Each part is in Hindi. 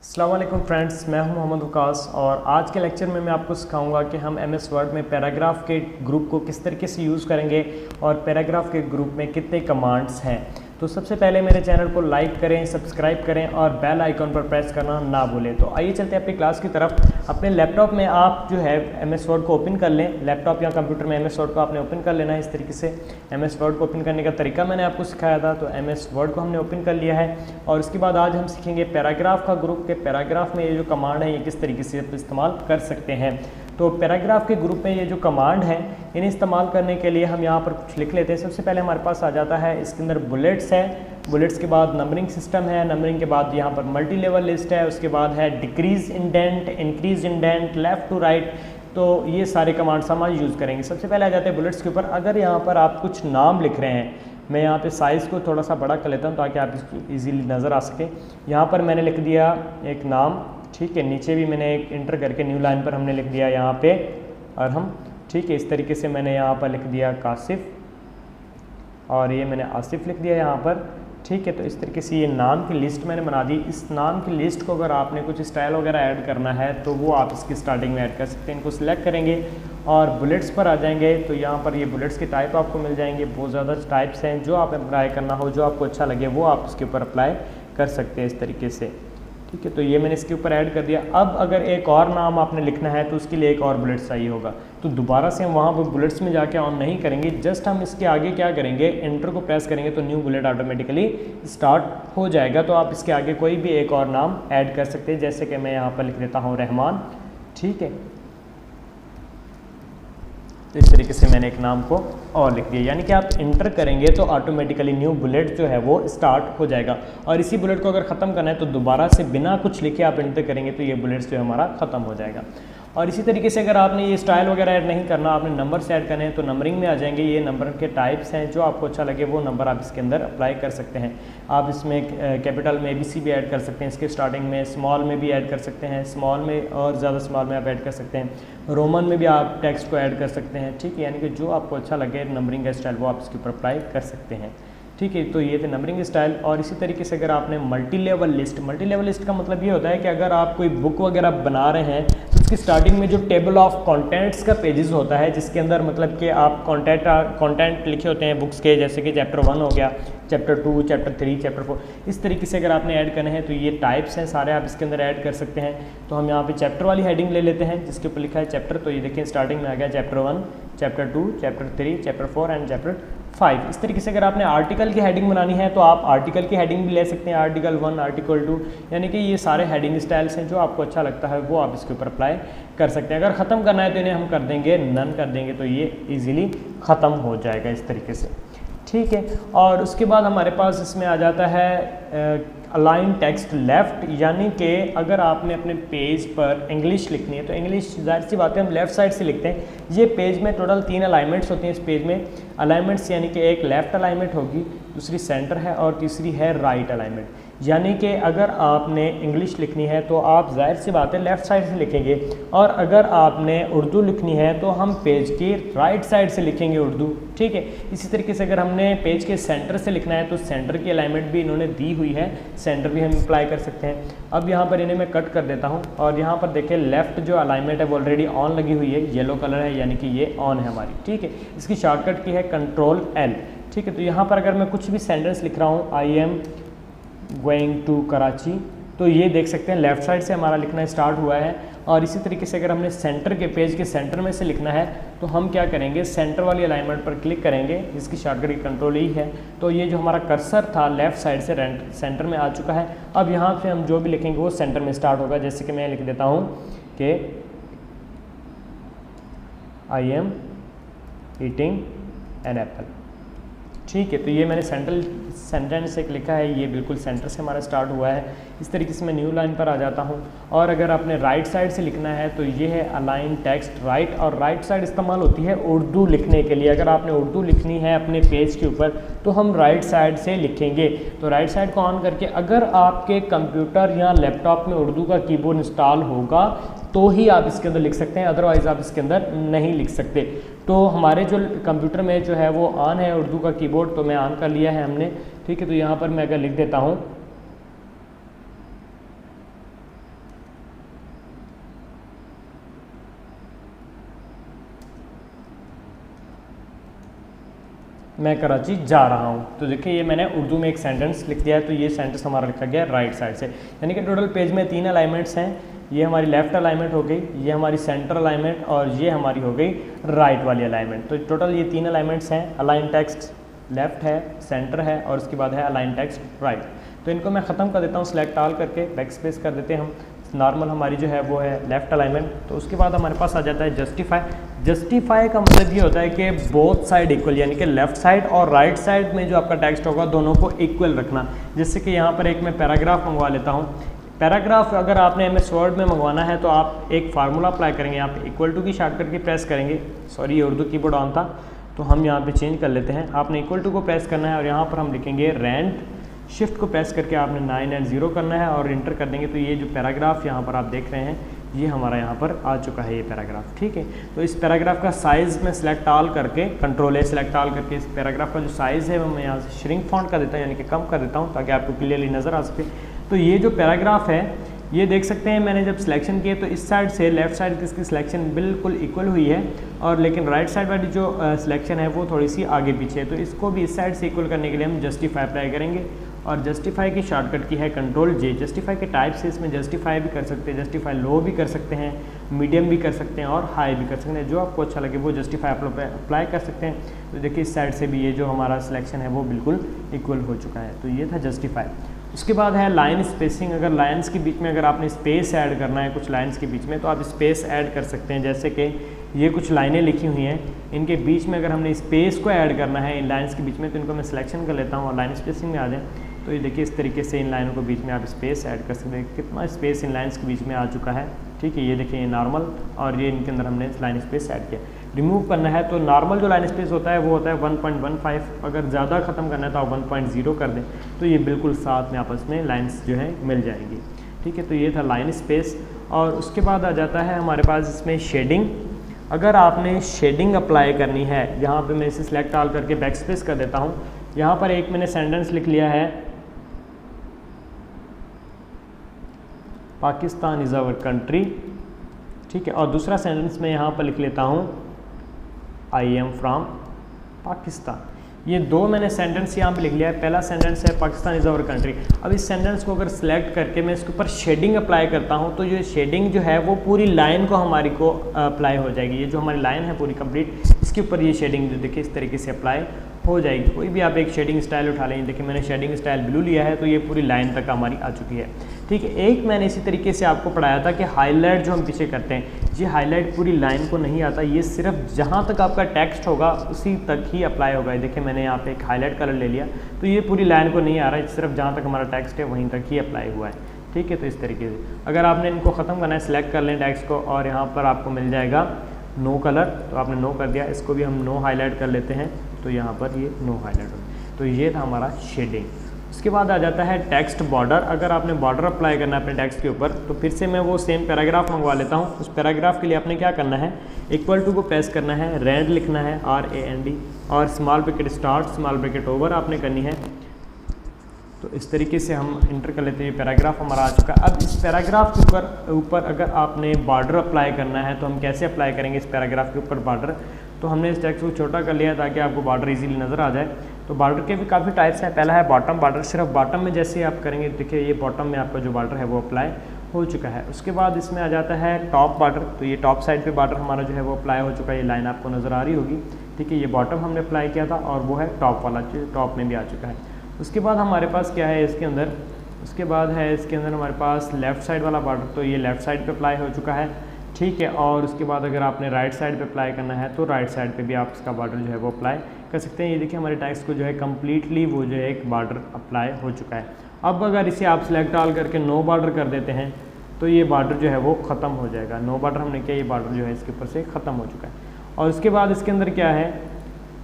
अस्सलाम वालेकुम फ्रेंड्स, मैं हूं मोहम्मद वकास और आज के लेक्चर में मैं आपको सिखाऊंगा कि हम एमएस वर्ड में पैराग्राफ के ग्रुप को किस तरीके से यूज़ करेंगे और पैराग्राफ के ग्रुप में कितने कमांड्स हैं। तो सबसे पहले मेरे चैनल को लाइक करें, सब्सक्राइब करें और बेल आइकॉन पर प्रेस करना ना भूलें। तो आइए चलते हैं अपनी क्लास की तरफ। अपने लैपटॉप में आप जो है एमएस वर्ड को ओपन कर लें। लैपटॉप या कंप्यूटर में एमएस वर्ड को आपने ओपन कर लेना है। इस तरीके से एमएस वर्ड को ओपन करने का तरीका मैंने आपको सिखाया था। तो एमएस वर्ड को हमने ओपन कर लिया है और उसके बाद आज हम सीखेंगे पैराग्राफ का ग्रुप के पैराग्राफ में ये जो कमांड है ये किस तरीके से इस्तेमाल कर सकते हैं। तो पैराग्राफ के ग्रुप में ये जो कमांड है इन्हें इस्तेमाल करने के लिए हम यहाँ पर कुछ लिख लेते हैं। सबसे पहले हमारे पास आ जाता है, इसके अंदर बुलेट्स है, बुलेट्स के बाद नंबरिंग सिस्टम है, नंबरिंग के बाद यहाँ पर मल्टी लेवल लिस्ट है, उसके बाद है decrease indent, increase indent, left to right. तो ये सारे कमांड्स हम आज यूज़ करेंगे। सबसे पहले आ जाते हैं बुलेट्स के ऊपर। अगर यहाँ पर आप कुछ नाम लिख रहे हैं, मैं यहाँ पे साइज़ को थोड़ा सा बड़ा कर लेता हूँ ताकि आप इसको ईजीली नज़र आ सके। यहाँ पर मैंने लिख दिया एक नाम, ठीक है, नीचे भी मैंने एक इंटर करके न्यू लाइन पर हमने लिख दिया यहाँ पे और हम, ठीक है, इस तरीके से मैंने यहाँ पर लिख दिया कासिफ और ये मैंने आसिफ लिख दिया यहाँ पर, ठीक है। तो इस तरीके से ये नाम की लिस्ट मैंने बना दी। इस नाम की लिस्ट को अगर आपने कुछ स्टाइल वगैरह ऐड करना है तो वो आप इसकी स्टार्टिंग में ऐड कर सकते हैं। इनको सिलेक्ट करेंगे और बुलेट्स पर आ जाएंगे तो यहाँ पर ये बुलेट्स के टाइप आपको मिल जाएंगे। बहुत ज़्यादा टाइप्स हैं, जो आप अप्लाई करना हो, जो आपको अच्छा लगे वो आप इसके ऊपर अप्लाई कर सकते हैं इस तरीके से, ठीक है। तो ये मैंने इसके ऊपर ऐड कर दिया। अब अगर एक और नाम आपने लिखना है तो उसके लिए एक और बुलेट्स चाहिए होगा। तो दोबारा से हम वहाँ पर बुलेट्स में जाके ऑन नहीं करेंगे, जस्ट हम इसके आगे क्या करेंगे, एंटर को प्रेस करेंगे तो न्यू बुलेट ऑटोमेटिकली स्टार्ट हो जाएगा। तो आप इसके आगे कोई भी एक और नाम ऐड कर सकते हैं, जैसे कि मैं यहाँ पर लिख देता हूँ रहमान, ठीक है। तो इस तरीके से मैंने एक नाम को और लिख दिया, यानी कि आप इंटर करेंगे तो ऑटोमेटिकली न्यू बुलेट जो है वो स्टार्ट हो जाएगा। और इसी बुलेट को अगर ख़त्म करना है तो दोबारा से बिना कुछ लिखे आप इंटर करेंगे तो ये बुलेट्स जो है हमारा ख़त्म हो जाएगा। और इसी तरीके से अगर आपने ये स्टाइल वगैरह ऐड नहीं करना, आपने नंबर्स ऐड करने हैं तो नंबरिंग में आ जाएंगे। ये नंबर के टाइप्स हैं, जो आपको अच्छा लगे वो नंबर आप इसके अंदर अप्लाई कर सकते हैं। आप इसमें कैपिटल में ABC भी ऐड कर सकते हैं, इसके स्टार्टिंग में स्मॉल में भी ऐड कर सकते हैं, स्मॉल में और ज़्यादा स्मॉल में आप ऐड कर सकते हैं, रोमन में भी आप टेक्स्ट को ऐड कर सकते हैं, ठीक है। यानी कि जो आपको अच्छा लगे नंबरिंग का स्टाइल वो आप इसके ऊपर अप्लाई कर सकते हैं, ठीक है। तो ये थे नंबरिंग स्टाइल। और इसी तरीके से अगर आपने मल्टी लेवल लिस्ट का मतलब ये होता है कि अगर आप कोई बुक वगैरह बना रहे हैं तो उसकी स्टार्टिंग में जो टेबल ऑफ कंटेंट्स का पेजेस होता है, जिसके अंदर मतलब कि आप कंटेंट लिखे होते हैं बुक्स के, जैसे कि चैप्टर 1 हो गया, चैप्टर 2, चैप्टर 3, चैप्टर 4, इस तरीके से अगर आपने ऐड करने हैं तो ये टाइप्स हैं सारे, आप इसके अंदर ऐड कर सकते हैं। तो हम यहाँ पे चैप्टर वाली हेडिंग ले लेते हैं जिसके ऊपर लिखा है चैप्टर। तो ये देखिए स्टार्टिंग में आ गया chapter 1, chapter 2, chapter 3, chapter 4 and chapter 5। इस तरीके से अगर आपने आर्टिकल की हेडिंग बनानी है तो आप आर्टिकल की हेडिंग भी ले सकते हैं, आर्टिकल 1, आर्टिकल 2, यानी कि ये सारे हेडिंग स्टाइल्स हैं, जो आपको अच्छा लगता है वो आप इसके ऊपर अप्लाई कर सकते हैं। अगर ख़त्म करना है तो इन्हें हम कर देंगे नन कर देंगे, तो ये ईजिली ख़त्म हो जाएगा इस तरीके से, ठीक है। और उसके बाद हमारे पास इसमें आ जाता है अलाइन टेक्स्ट लेफ़्ट, यानी कि अगर आपने अपने पेज पर इंग्लिश लिखनी है तो इंग्लिश जाहिर सी बात है हम लेफ़्ट साइड से लिखते हैं। ये पेज में टोटल 3 अलाइनमेंट्स होती हैं इस पेज में। अलाइनमेंट्स यानी कि एक लेफ़्ट अलाइनमेंट होगी, दूसरी सेंटर है और तीसरी है राइट अलाइनमेंट। यानी कि अगर आपने इंग्लिश लिखनी है तो आप जाहिर सी बात है लेफ़्ट साइड से लिखेंगे, और अगर आपने उर्दू लिखनी है तो हम पेज के राइट साइड से लिखेंगे उर्दू, ठीक है। इसी तरीके से अगर हमने पेज के सेंटर से लिखना है तो सेंटर की अलाइनमेंट भी इन्होंने दी हुई है, सेंटर भी हम अप्लाई कर सकते हैं। अब यहाँ पर इन्हें मैं कट कर देता हूँ और यहाँ पर देखिए लेफ़्ट जो अलाइनमेंट है वो ऑलरेडी ऑन लगी हुई है, येलो कलर है, यानी कि ये ऑन है हमारी, ठीक है। इसकी शॉर्टकट की है Ctrl+L, ठीक है। तो यहाँ पर अगर मैं कुछ भी सेंटेंस लिख रहा हूँ, I am going to Karachi, तो ये देख सकते हैं लेफ़्ट साइड से हमारा लिखना स्टार्ट हुआ है। और इसी तरीके से अगर हमने सेंटर के पेज के सेंटर में से लिखना है तो हम क्या करेंगे, सेंटर वाली अलाइनमेंट पर क्लिक करेंगे, इसकी शॉर्टकट Ctrl+E है। तो ये जो हमारा कर्सर था लेफ़्ट साइड से सेंटर में आ चुका है। अब यहाँ से हम जो भी लिखेंगे वो सेंटर में स्टार्ट होगा। जैसे कि मैं लिख देता हूँ कि I am eating an apple, ठीक है। तो ये मैंने सेंटेंस एक लिखा है, ये बिल्कुल सेंटर से हमारा स्टार्ट हुआ है। इस तरीके से मैं न्यू लाइन पर आ जाता हूँ। और अगर आपने राइट साइड से लिखना है तो ये है अलाइन टेक्स्ट राइट, और राइट साइड इस्तेमाल होती है उर्दू लिखने के लिए। अगर आपने उर्दू लिखनी है अपने पेज के ऊपर तो हम राइट साइड से लिखेंगे। तो राइट साइड को ऑन करके, अगर आपके कंप्यूटर या लैपटॉप में उर्दू का कीबोर्ड इंस्टॉल होगा तो ही आप इसके अंदर लिख सकते हैं, अदरवाइज़ आप इसके अंदर नहीं लिख सकते। तो हमारे जो कंप्यूटर में जो है वो ऑन है उर्दू का कीबोर्ड, तो मैं ऑन कर लिया है हमने, ठीक है। तो यहाँ पर मैं अगर लिख देता हूँ मैं कराची जा रहा हूँ। तो देखिए ये मैंने उर्दू में एक सेंटेंस लिख दिया है, तो ये सेंटेंस हमारा लिखा गया राइट साइड से। यानी कि टोटल पेज में 3 अलाइनमेंट्स हैं। ये हमारी लेफ़्ट अलाइनमेंट हो गई, ये हमारी सेंटर अलाइनमेंट और ये हमारी हो गई राइट वाली अलाइनमेंट। तो टोटल ये 3 अलाइनमेंट्स हैं। अलाइन टेक्स्ट लेफ़्ट है, सेंटर है और उसके बाद है अलाइन टेक्स्ट राइट। तो इनको मैं ख़त्म कर देता हूँ सेलेक्ट ऑल करके, बैक स्पेस कर देते हैं हम। नॉर्मल हमारी जो है वो है लेफ़्ट अलाइनमेंट। तो उसके बाद हमारे पास आ जाता है जस्टिफाई। जस्टिफाई का मतलब ये होता है कि बोथ साइड इक्वल, यानी कि लेफ़्ट साइड और राइट साइड में जो आपका टेक्स्ट होगा दोनों को इक्वल रखना। जैसे कि यहाँ पर एक मैं पैराग्राफ मंगवा लेता हूँ। पैराग्राफ अगर आपने MS वर्ड में मंगवाना है तो आप एक फार्मूला अप्लाई करेंगे, आप इक्वल टू की शॉर्टकट की प्रेस करेंगे। सॉरी, ये उर्दू कीबोर्ड ऑन था तो हम यहाँ पे चेंज कर लेते हैं। आपने इक्वल टू को प्रेस करना है और यहाँ पर हम लिखेंगे रैंड। शिफ्ट को प्रेस करके आपने 9 एंड 0 करना है और इंटर कर देंगे। तो ये जो पैराग्राफ यहाँ पर आप देख रहे हैं ये हमारा यहाँ पर आ चुका है ये पैराग्राफ। ठीक है, तो इस पैराग्राफ का साइज़ में सेलेक्ट ऑल करके, कंट्रोल A सेलेक्ट ऑल करके इस पैराग्राफ का जो साइज़ है वो मैं यहाँ से श्रिंक फॉन्ट कर देता हूँ, यानी कि कम कर देता हूँ ताकि आपको क्लियरली नज़र आ सके। तो ये जो पैराग्राफ है ये देख सकते हैं मैंने जब सिलेक्शन किए तो इस साइड से लेफ़्ट साइड की इसकी सिलेक्शन बिल्कुल इक्वल हुई है और लेकिन राइट साइड वाली जो सिलेक्शन है वो थोड़ी सी आगे पीछे है। तो इसको भी इस साइड से इक्वल करने के लिए हम जस्टिफाई अप्लाई करेंगे और जस्टिफाई की शॉर्टकट की है कंट्रोल J। जस्टिफाई के टाइप से इसमें जस्टिफाई भी कर सकते हैं, जस्टिफाई लो भी कर सकते हैं, मीडियम भी कर सकते हैं और हाई भी कर सकते हैं। जो आपको अच्छा लगे वो जस्टिफाई अप्लाई कर सकते हैं। तो देखिए इस साइड से भी ये जो हमारा सिलेक्शन है वो बिल्कुल इक्वल हो चुका है। तो ये था जस्टिफाई। उसके बाद है लाइन स्पेसिंग। अगर लाइन्स के बीच में अगर आपने स्पेस ऐड करना है कुछ लाइन्स के बीच में तो आप स्पेस ऐड कर सकते हैं। जैसे कि ये कुछ लाइनें लिखी हुई हैं, इनके बीच में अगर हमने स्पेस को ऐड करना है इन लाइन्स के बीच में तो इनको मैं सिलेक्शन कर लेता हूँ और लाइन स्पेसिंग में आ जाए। तो ये देखिए इस तरीके से इन लाइनों के बीच में आप स्पेस ऐड कर सकते हैं। कितना स्पेस इन लाइन्स के बीच में आ चुका है। ठीक है, ये देखिए ये नॉर्मल और ये इनके अंदर हमने लाइन स्पेस ऐड किया। रिमूव करना है तो नॉर्मल जो लाइन स्पेस होता है वो होता है 1.15। अगर ज़्यादा ख़त्म करना है तो आप 1.0 कर दें तो ये बिल्कुल साथ में आपस में लाइन्स जो है मिल जाएंगी। ठीक है, तो ये था लाइन स्पेस। और उसके बाद आ जाता है हमारे पास इसमें शेडिंग। अगर आपने शेडिंग अप्लाई करनी है, यहाँ पे मैं इसे सिलेक्ट ऑल करके बैक स्पेस कर देता हूँ। यहाँ पर एक मैंने सेंटेंस लिख लिया है, पाकिस्तान इज़ आवर कंट्री। ठीक है, और दूसरा सेंटेंस मैं यहाँ पर लिख लेता हूँ, आई एम फ्राम पाकिस्तान। ये दो मैंने सेंटेंस यहाँ पे लिख लिया है। पहला सेंटेंस है पाकिस्तान इज़ आवर कंट्री। अब इस सेंटेंस को अगर सिलेक्ट करके मैं इसके ऊपर शेडिंग अप्लाई करता हूँ तो ये शेडिंग जो है वो पूरी लाइन को हमारी को अप्लाई हो जाएगी। ये जो हमारी लाइन है पूरी कंप्लीट, इसके ऊपर ये शेडिंग जो देखिए इस तरीके से अप्लाई हो जाएगी। कोई भी आप एक शेडिंग स्टाइल उठा लेंगे, देखिए मैंने शेडिंग स्टाइल ब्लू लिया है तो ये पूरी लाइन तक हमारी आ चुकी है। ठीक है, एक मैंने इसी तरीके से आपको पढ़ाया था कि हाईलाइट जो हम पीछे करते हैं, ये हाईलाइट पूरी लाइन को नहीं आता, ये सिर्फ जहाँ तक आपका टेक्स्ट होगा उसी तक ही अप्लाई होगा। देखिए मैंने यहाँ पे एक हाईलाइट कलर ले लिया तो ये पूरी लाइन को नहीं आ रहा है, सिर्फ जहाँ तक हमारा टेक्स्ट है वहीं तक ही अप्लाई हुआ है। ठीक है, तो इस तरीके से अगर आपने इनको ख़त्म करना है सिलेक्ट कर लें टेक्स्ट को और यहाँ पर आपको मिल जाएगा नो कलर, तो आपने नो कर दिया। इसको भी हम नो हाईलाइट कर लेते हैं तो यहाँ पर ये नो हाईलाइट हो। तो ये था हमारा शेडिंग। उसके बाद आ जाता है टेक्स्ट बॉर्डर। अगर आपने बॉर्डर अप्लाई करना है अपने टेक्स्ट के ऊपर तो फिर से मैं वो सेम पैराग्राफ मंगवा लेता हूँ। उस पैराग्राफ के लिए आपने क्या करना है, इक्वल टू को प्रेस करना है, रैंड लिखना है RAND और small bracket start small bracket over आपने करनी है। तो इस तरीके से हम इंटर कर लेते हैं। पैराग्राफ हमारा आ चुका है। अब इस पैराग्राफ के ऊपर अगर आपने बॉर्डर अप्लाई करना है तो हम कैसे अप्लाई करेंगे इस पैराग्राफ के ऊपर बॉर्डर। तो हमने इस टेक्स्ट को छोटा कर लिया ताकि आपको बॉर्डर इजीली नज़र आ जाए। तो बॉर्डर के भी काफ़ी टाइप्स हैं। पहला है बॉटम बॉर्डर, सिर्फ बॉटम में जैसे आप करेंगे देखिए ये बॉटम में आपका जो बॉर्डर है वो अप्लाई हो चुका है। उसके बाद इसमें आ जाता है टॉप बॉर्डर। तो ये टॉप साइड पे बॉर्डर हमारा जो है वो अप्लाई हो चुका है। ये लाइन आपको नज़र आ रही होगी। ठीक है, ये बॉटम हमने अप्लाई किया था और वो है टॉप वाला, जो टॉप में भी आ चुका है। उसके बाद हमारे पास क्या है इसके अंदर, उसके बाद है इसके अंदर हमारे पास लेफ़्ट साइड वाला बॉर्डर। तो ये लेफ़्ट साइड पे अप्लाई हो चुका है। ठीक है, और उसके बाद अगर आपने राइट साइड पे अप्लाई करना है तो राइट साइड पे भी आप इसका बॉर्डर जो है वो अप्लाई कर सकते हैं। ये देखिए हमारे टेक्स्ट को जो है कम्प्लीटली वो जो है एक बॉर्डर अप्लाई हो चुका है। अब अगर इसे आप सिलेक्ट ऑल करके नो बॉर्डर कर देते हैं तो ये बॉर्डर जो है वो ख़त्म हो जाएगा। नो बॉर्डर हमने किया, ये बॉर्डर जो है इसके ऊपर से ख़त्म हो चुका है। और उसके बाद इसके अंदर क्या है,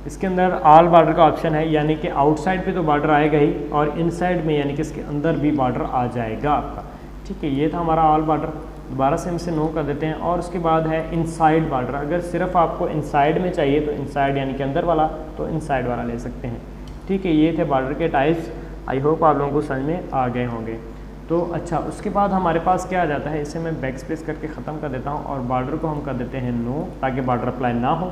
इसके अंदर ऑल बॉर्डर का ऑप्शन है, यानी कि आउटसाइड पे तो बॉर्डर आएगा ही और इनसाइड में यानी कि इसके अंदर भी बॉर्डर आ जाएगा आपका। ठीक है, ये था हमारा ऑल बॉर्डर। दोबारा से हम इसे नो कर देते हैं। और उसके बाद है इनसाइड बॉर्डर। अगर सिर्फ आपको इनसाइड में चाहिए तो इनसाइड यानी कि अंदर वाला, तो इनसाइड वाला ले सकते हैं। ठीक है, ये थे बॉर्डर के टाइप्स। आई होप आप लोगों को समझ में आ गए होंगे। तो अच्छा, उसके बाद हमारे पास क्या आ जाता है, इसे मैं बैक स्पेस करके ख़त्म कर देता हूँ और बॉर्डर को हम कर देते हैं नो, ताकि बॉर्डर अप्लाई ना हो।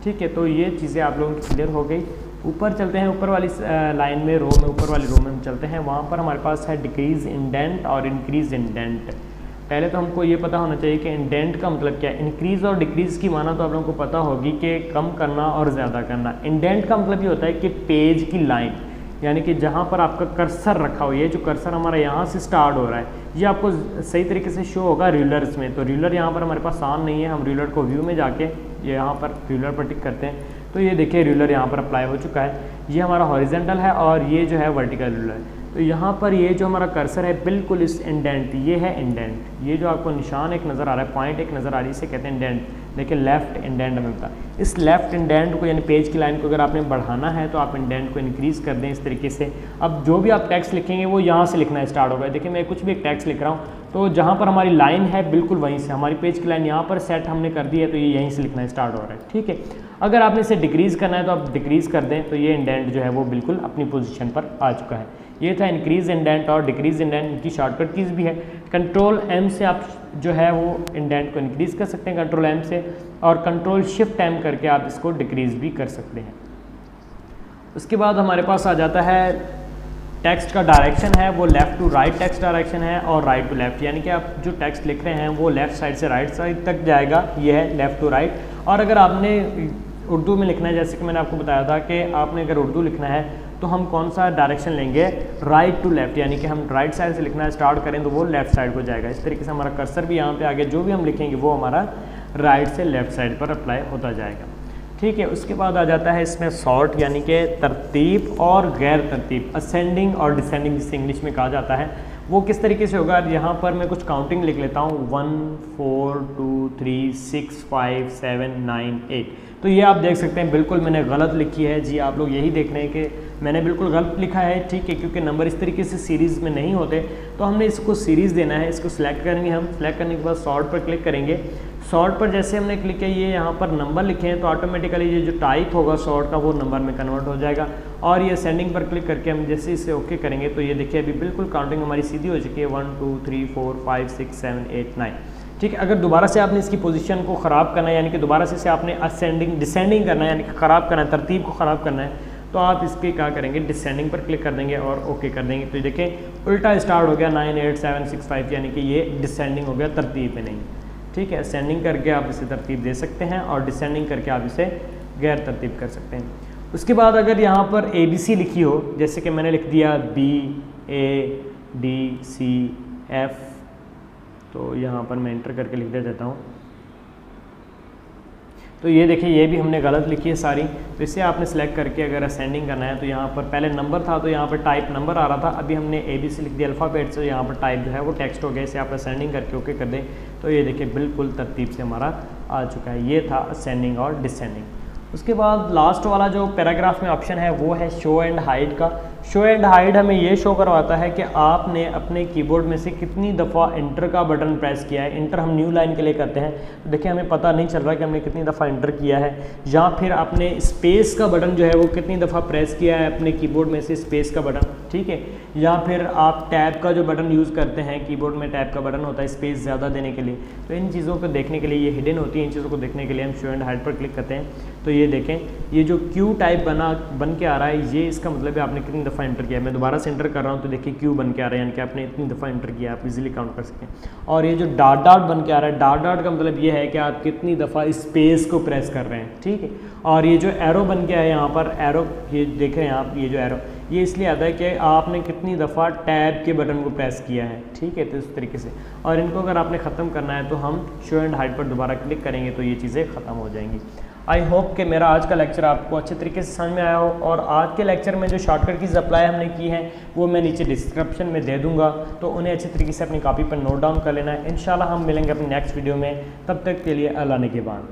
ठीक है, तो ये चीज़ें आप लोगों की क्लियर हो गई। ऊपर चलते हैं, ऊपर वाली लाइन में, रो में, ऊपर वाली रो में हम चलते हैं। वहाँ पर हमारे पास है डिक्रीज इंडेंट और इंक्रीज इंडेंट। पहले तो हमको ये पता होना चाहिए कि इंडेंट का मतलब क्या है। इंक्रीज़ और डिक्रीज़ की माना तो आप लोगों को पता होगी कि कम करना और ज़्यादा करना। इंडेंट का मतलब ये होता है कि पेज की लाइन, यानी कि जहाँ पर आपका कर्सर रखा हो, ये जो कर्सर हमारा यहाँ से स्टार्ट हो रहा है, ये आपको सही तरीके से शो होगा रूलर्स में। तो रूलर यहाँ पर हमारे पास ऑन नहीं है, हम रूलर को व्यू में जाके यहाँ पर रूलर पर टिक करते हैं तो ये देखिए रूलर यहाँ पर अप्लाई हो चुका है। ये हमारा हॉरिजेंटल है और ये जो है वर्टिकल रूलर है। तो यहाँ पर ये जो हमारा कर्सर है बिल्कुल इस इंडेंट, ये है इंडेंट, ये जो आपको निशान एक नज़र आ रहा है, पॉइंट एक नज़र आ रही है, इसे कहते हैं इंडेंट। देखिए लेफ्ट इंडेंट हमें पता, इस लेफ्ट इंडेंट को यानी पेज की लाइन को अगर आपने बढ़ाना है तो आप इंडेंट को इंक्रीज़ कर दें इस तरीके से। अब जो भी आप टेक्स्ट लिखेंगे वो यहाँ से लिखना स्टार्ट होगा। देखिए मैं कुछ भी एक टेक्स्ट लिख रहा हूँ तो जहाँ पर हमारी लाइन है बिल्कुल वहीं से, हमारी पेज की लाइन यहाँ पर सेट हमने कर दी है तो ये यहीं से लिखना स्टार्ट हो रहा है, ठीक है। अगर आपने इसे डिक्रीज़ करना है तो आप डिक्रीज़ कर दें तो ये इंडेंट जो है वो बिल्कुल अपनी पोजीशन पर आ चुका है। ये था इंक्रीज़ इंडेंट और डिक्रीज़ इंडेंट, इनकी शॉर्टकट कीज़ भी है। कंट्रोल एम से आप जो है वो इंडेंट को इंक्रीज़ कर सकते हैं कंट्रोल एम से, और कंट्रोल शिफ्ट एम करके आप इसको डिक्रीज़ भी कर सकते हैं। उसके बाद हमारे पास आ जाता है टेक्स्ट का डायरेक्शन है वो left to right text direction है और राइट टू लेफ़्ट, यानी कि आप जो टेक्स्ट लिख रहे हैं वो लेफ़्ट साइड से राइट साइड तक जाएगा, ये है लेफ़्ट टू राइट। और अगर आपने उर्दू में लिखना है, जैसे कि मैंने आपको बताया था कि आपने अगर उर्दू लिखना है तो हम कौन सा डायरेक्शन लेंगे, राइट टू लेफ़्ट, यानी कि हम राइट साइड से लिखना स्टार्ट करें तो वो लेफ़्ट साइड को जाएगा। इस तरीके से हमारा कर्सर भी यहाँ पे आगे जो भी हम लिखेंगे वो हमारा राइट से लेफ़्ट साइड पर अप्लाई होता जाएगा, ठीक है। उसके बाद आ जाता है इसमें सॉर्ट, यानी कि तरतीब और गैर तरतीब, असेंडिंग और डिसेंडिंग जिसे इंग्लिश में कहा जाता है, वो किस तरीके से होगा। यहाँ पर मैं कुछ काउंटिंग लिख लेता हूँ 1 4 2 3 6 5 7 9 8। तो ये आप देख सकते हैं बिल्कुल मैंने गलत लिखी है जी, आप लोग यही देख रहे हैं कि मैंने बिल्कुल गलत लिखा है, ठीक है, क्योंकि नंबर इस तरीके से सीरीज़ में नहीं होते। तो हमने इसको सीरीज़ देना है, इसको सिलेक्ट करेंगे हम, सिलेक्ट करने के बाद सॉर्ट पर क्लिक करेंगे। सॉर्ट पर जैसे हमने क्लिक किया, ये यहाँ पर नंबर लिखे हैं तो ऑटोमेटिकली ये जो टाइप होगा सॉर्ट का वो नंबर में कन्वर्ट हो जाएगा। और ये सेंडिंग पर क्लिक करके हम जैसे इसे ओके करेंगे तो ये देखिए अभी बिल्कुल काउंटिंग हमारी सीधी हो चुकी है 1 2 3 4 5 6 7 8 9, ठीक है। अगर दोबारा से आपने इसकी पोजीशन को ख़राब करना है, यानी कि दोबारा से आपने असेंडिंग डिसेंडिंग करना है, यानी कि ख़राब करना है, तरतीब को ख़राब करना है, तो आप इसके क्या करेंगे, डिसेंडिंग पर क्लिक कर देंगे और ओके कर देंगे। तो देखें उल्टा स्टार्ट हो गया 9 8 7 6 5, यानी कि ये डिसेंडिंग हो गया, तरतीब में नहीं, ठीक है। असेंडिंग करके आप इसे तरतीब दे सकते हैं और डिसेंडिंग करके आप इसे गैर तरतीब कर सकते हैं। उसके बाद अगर यहाँ पर ABC लिखी हो, जैसे कि मैंने लिख दिया B A D C F, तो यहाँ पर मैं इंटर करके लिख देता हूँ, तो ये देखिए ये भी हमने गलत लिखी है सारी। तो इसे आपने सेलेक्ट करके अगर असेंडिंग करना है तो यहाँ पर पहले नंबर था तो यहाँ पर टाइप नंबर आ रहा था, अभी हमने ABC लिख दिया अल्फ़ाबेट से, यहाँ पर टाइप जो है वो टेक्स्ट हो गया। इसे आप असेंडिंग करके ओके कर दें तो ये देखिए बिल्कुल तरतीब से हमारा आ चुका है। ये था असेंडिंग और डिसेंडिंग। उसके बाद लास्ट वाला जो पैराग्राफ में ऑप्शन है वो है शो एंड हाइड का। शो एंड हाइड हमें ये शो करवाता है कि आपने अपने कीबोर्ड में से कितनी दफ़ा इंटर का बटन प्रेस किया है। इंटर हम न्यू लाइन के लिए करते हैं, तो देखिए हमें पता नहीं चल रहा कि हमने कितनी दफ़ा इंटर किया है, या फिर आपने स्पेस का बटन जो है वो कितनी दफ़ा प्रेस किया है अपने कीबोर्ड में से, स्पेस का बटन, ठीक है। या फिर आप टैब का जो बटन यूज़ करते हैं, कीबोर्ड में टैब का बटन होता है स्पेस ज़्यादा देने के लिए, तो इन चीज़ों को देखने के लिए, ये हिडन होती है, इन चीज़ों को देखने के लिए हम शो एंड हाइड पर क्लिक करते हैं। तो ये देखें ये जो क्यू टाइप बन के आ रहा है, ये इसका मतलब है आपने कितनी दफ़ा इंटर किया है। मैं दोबारा से इंटर कर रहा हूँ तो देखिए क्यू बन के आ रहा है, यानी कि आपने इतनी दफ़ा इंटर किया, आप इजीली काउंट कर सकते हैं। और ये जो डॉट डॉट बन के आ रहा है, डॉट डॉट का मतलब ये है कि आप कितनी दफ़ा स्पेस को प्रेस कर रहे हैं, ठीक है। और ये जो एरो बन के आया यहाँ पर, एरो ये देख रहे हैं आप, ये जो एरो ये इसलिए आता है कि आपने कितनी दफ़ा टैब के बटन को प्रेस किया है, ठीक है। तो इस तरीके से, और इनको अगर आपने ख़त्म करना है तो हम शो एंड हाइड पर दोबारा क्लिक करेंगे तो ये चीज़ें ख़त्म हो जाएंगी। आई होप कि मेरा आज का लेक्चर आपको अच्छे तरीके से समझ में आया हो, और आज के लेक्चर में जो शॉर्टकट कीज़ अप्लाई हमने की हैं वो मैं नीचे डिस्क्रिप्शन में दे दूंगा, तो उन्हें अच्छे तरीके से अपनी कॉपी पर नोट डाउन कर लेना है। इंशाल्लाह हम मिलेंगे अपनी नेक्स्ट वीडियो में, तब तक के लिए अल्लाह निगहबान।